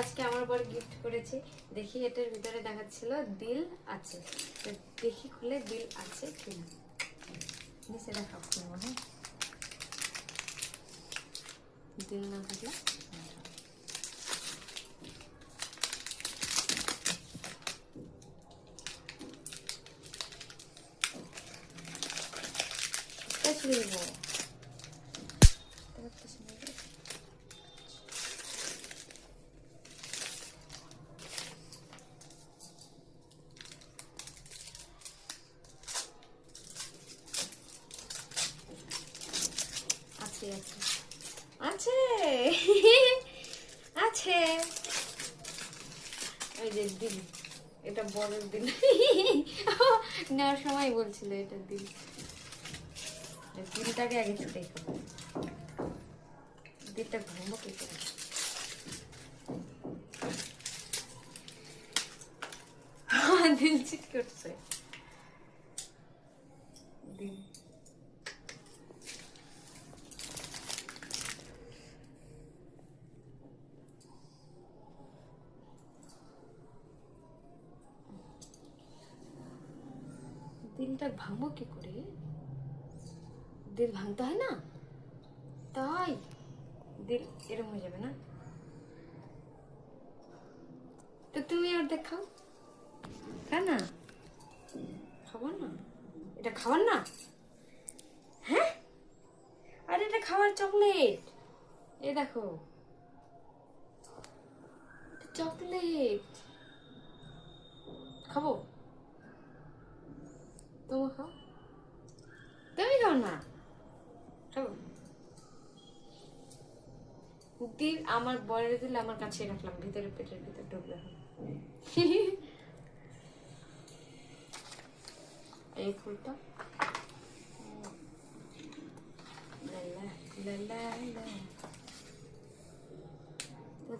আজকে আমার বর গিফট করেছে। দেখি এটার ভিতরে দেখাচ্ছিল দিল আছে, দেখি খুলে দিল আছে কিনা। নিচে দেখাও খুলবো। হ্যাঁ, দিল না থাকলে খুলবো। আছে আছে আছে ওই যে দিল, এটা বড় দিল। নেওয়ার সময় বলছিল এটা দিল। দিলটাকে আগে ছুটে খাবো। দিলটা ঘুমবো কি করে? দিল চিট করছে। দিল দিলটা ভাঙবো কি করে? দিল ভাঙতে হয় না, তাই দিল এরকম হয়ে যাবে না। তো তুমি আর দেখাও, খা না, খাবার না, এটা খাবার না। হ্যাঁ, আর এটা খাবার চকলেট। এ দেখো চকলেট, খাবো? তুমি খাও, তুমি খাও না, খাবো। দিল আমার বরের দিল আমার কাছে রাখলাম, ভিতরে পেটের ভিতরে ঢুকবে। এই ফুলটা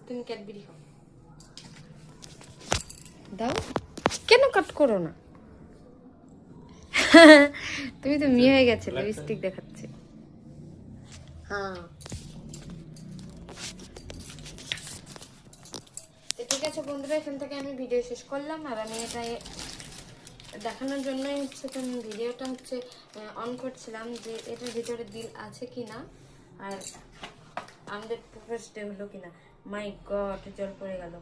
তুমি ক্যাডবেরি খাও, দাও। কেন কাট করো না? তুমি তো মেয়ে হয়ে গেছে, লিপস্টিক দেখাচ্ছে। হ্যাঁ, ঠিক আছে বন্ধুরা, এখান থেকে আমি ভিডিও শেষ করলাম। আর আমি এটা দেখানোর জন্যই হচ্ছে ভিডিওটা হচ্ছে অন করছিলাম যে এটার ভিতরে দিল আছে কিনা আর আমাদের প্রপোজ ডে হলো কিনা। মাই গড, জল পড়ে গেল।